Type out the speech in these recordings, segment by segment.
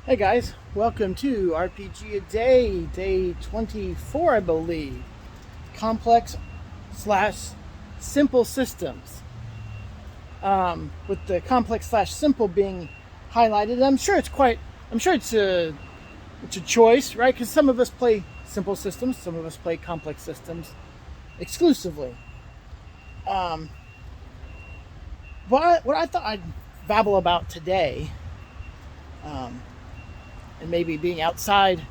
Hey guys, welcome to RPG a day 24, I believe. Complex slash simple systems. With the complex slash simple being highlighted, I'm sure it's a choice, right? Because some of us play simple systems, some of us play complex systems exclusively. Um, what I thought I'd babble about today, um, and maybe being outside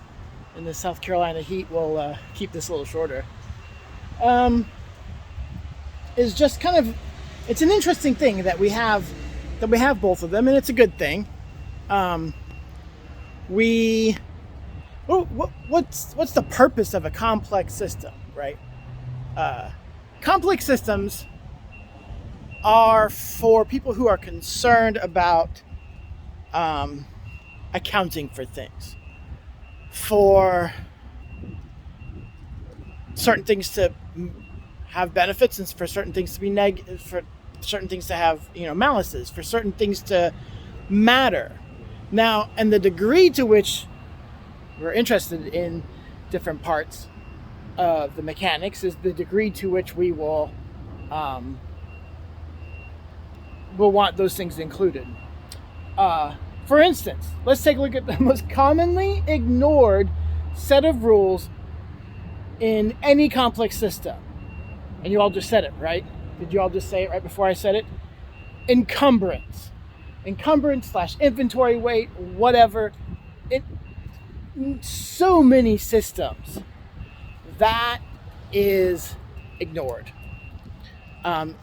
in the South Carolina heat will keep this a little shorter. Um, is just kind of it's an interesting thing that we have both of them, and it's a good thing. Um, we what's the purpose of a complex system, right? Uh, Complex systems are for people who are concerned about um, accounting for things, for certain things to have benefits and for certain things to be for certain things to have malices, for certain things to matter. Now, and the degree to which we're interested in different parts of the mechanics is the degree to which um, will want those things included. For instance, let's take a look at the most commonly ignored set of rules in any complex system. And you all just said it, right? Did you all just say it right before I said it? Encumbrance. Encumbrance slash inventory weight, whatever. So many systems that is ignored.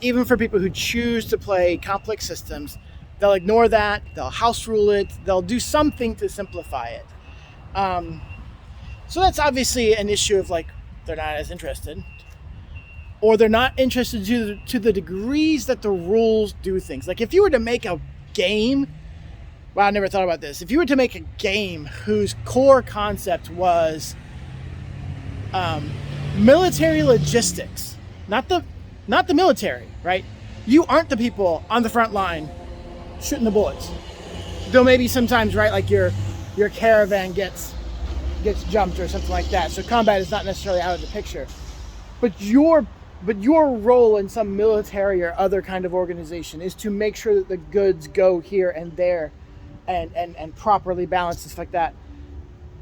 Even for people who choose to play complex systems, they'll ignore that, they'll house rule it, they'll do something to simplify it. So that's obviously an issue of they're not as interested, or they're not interested to the degrees that the rules do things. Like if you were to make a game, wow, I never thought about this. If you were to make a game whose core concept was military logistics, not the military, right? You aren't the people on the front line shooting the bullets. Though maybe sometimes, right, like your caravan gets jumped or something like that. So combat is not necessarily out of the picture. But your role in some military or other kind of organization is to make sure that the goods go here and there and properly balanced and stuff like that.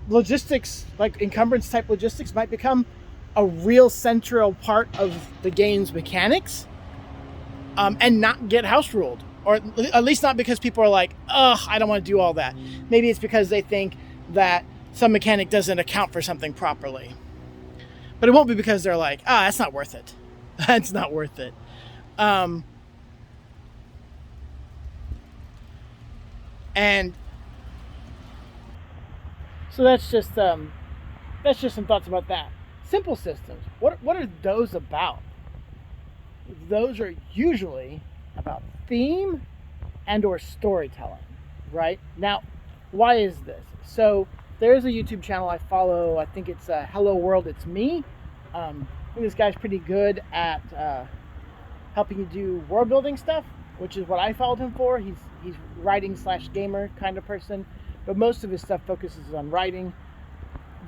Logistics, like encumbrance type logistics, might become a real central part of the game's mechanics, and not get house ruled. Or at least not because people are like, ugh, I don't want to do all that. Maybe it's because they think that some mechanic doesn't account for something properly. But it won't be because they're like, that's not worth it. That's not worth it. And so that's just some thoughts about that. Simple systems. What are those about? Those are usually about theme and or storytelling, right? Now, why is this? So there's a YouTube channel I follow. I think it's Hello World, It's Me. I think this guy's pretty good at helping you do world building stuff, which is what I followed him for. He's writing slash gamer kind of person, but most of his stuff focuses on writing,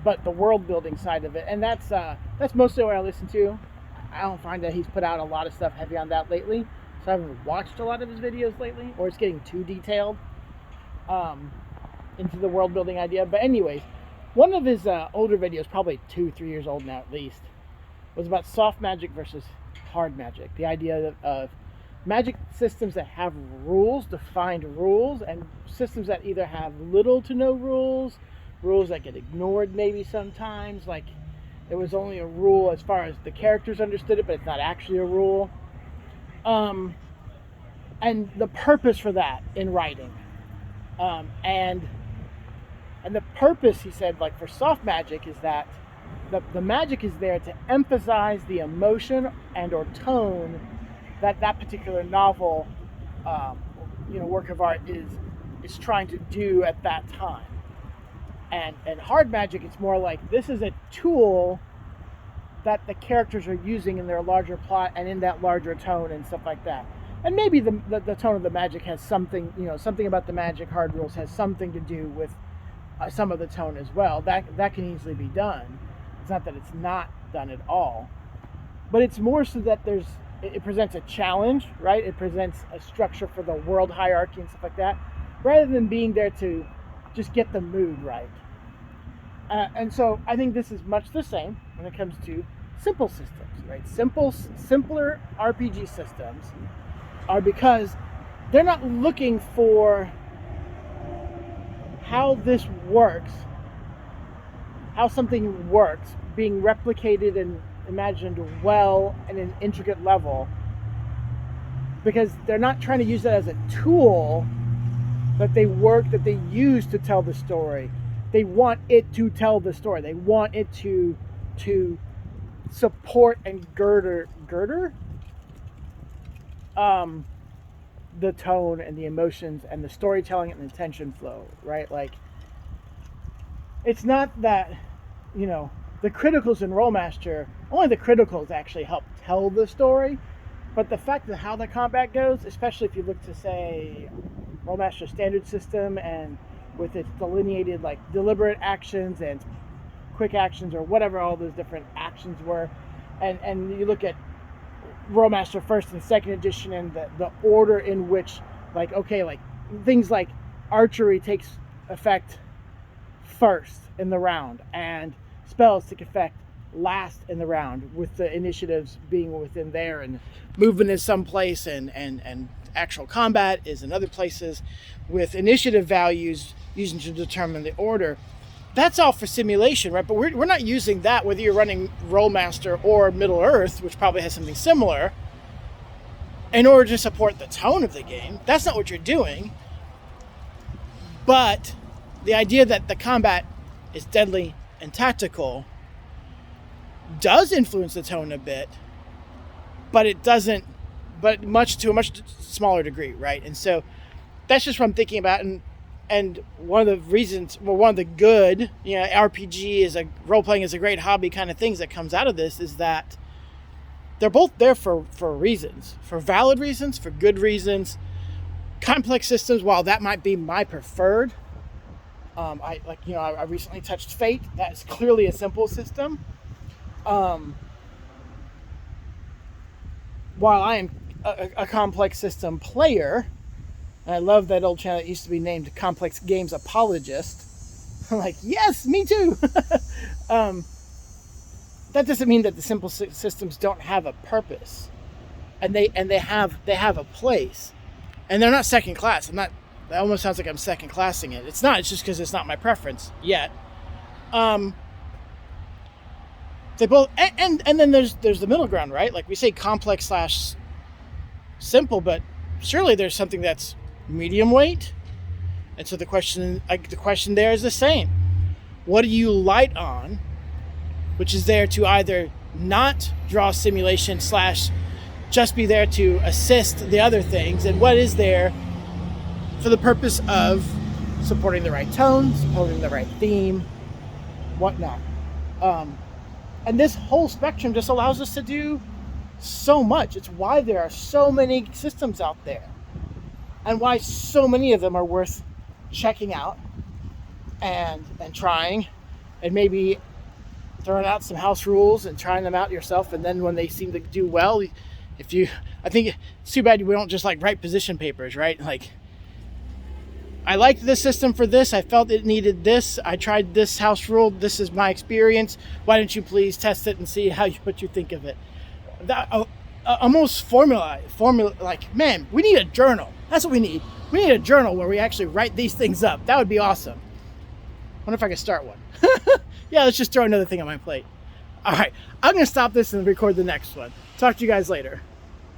but the world building side of it, and that's mostly what I listen to. I don't find that he's put out a lot of stuff heavy on that lately, so I haven't watched a lot of his videos lately, or it's getting too detailed into the world building idea. But anyways, one of his older videos, probably 2-3 years old now at least, was about soft magic versus hard magic. The idea of magic systems that have rules, defined rules, and systems that either have little to no rules that get ignored maybe sometimes, like it was only a rule as far as the characters understood it, but it's not actually a rule. And the purpose for that in writing. And the purpose, he said, like for soft magic, is that the magic is there to emphasize the emotion and or tone that particular novel, work of art is trying to do at that time. And hard magic, it's more like this is a tool that the characters are using in their larger plot and in that larger tone and stuff like that. And maybe the tone of the magic has something, something about the magic hard rules has something to do with some of the tone as well. That can easily be done. It's not that it's not done at all, but it's more so that it presents a challenge, right? It presents a structure for the world hierarchy and stuff like that, rather than being there to just get the mood right. And so I think this is much the same when it comes to simple systems, right? Simpler RPG systems are because they're not looking for how this works, how something works, being replicated and imagined well at an intricate level, because they're not trying to use that as a tool that they use to tell the story. They want it to tell the story. They want it to support and girder the tone and the emotions and the storytelling and the tension flow, right? Like, it's not that, the criticals in Rollmaster, only the criticals actually help tell the story, but the fact of how the combat goes, especially if you look to, say, Rollmaster standard system and with its delineated, like, deliberate actions and quick actions, or whatever all those different actions were, and you look at Rollmaster first and second edition and the order in which, like, okay, like things like archery takes effect first in the round and spells take effect last in the round, with the initiatives being within there, and movement is someplace and actual combat is in other places, with initiative values using to determine the order. That's all for simulation, right? But we're not using that whether you're running Rollmaster or Middle Earth, which probably has something similar, in order to support the tone of the game. That's not what you're doing. But the idea that the combat is deadly and tactical does influence the tone a bit, but it doesn't, but to a much smaller degree, right? And so that's just what I'm thinking about. And one of the reasons, one of the good, RPG role-playing is a great hobby kind of things that comes out of this is that they're both there for reasons, for valid reasons, for good reasons. Complex systems, while that might be my preferred, I recently touched Fate. That is clearly a simple system. While I am a complex system player, and I love that old channel that used to be named Complex Games Apologist. I'm like, yes, me too. That doesn't mean that the simple systems don't have a purpose, and they have a place, and they're not second class. That almost sounds like I'm second classing it. It's not. It's just because it's not my preference yet. They both, and then there's the middle ground, right? Like we say complex / simple, but surely there's something that's medium weight. And so the question there is the same. What do you light on, which is there to either not draw simulation / just be there to assist the other things, and what is there for the purpose of supporting the right tone, supporting the right theme, whatnot. And this whole spectrum just allows us to do so much. It's why there are so many systems out there, and why so many of them are worth checking out and trying, and maybe throwing out some house rules and trying them out yourself. And then when they seem to do well, I think it's too bad we don't just like write position papers, right? Like, I liked this system for this. I felt it needed this. I tried this house rule. This is my experience. Why don't you please test it and see what you think of it? That almost formula. Like, man, we need a journal. That's what we need. We need a journal where we actually write these things up. That would be awesome. Wonder if I could start one. Yeah, let's just throw another thing on my plate. All right, I'm gonna stop this and record the next one. Talk to you guys later.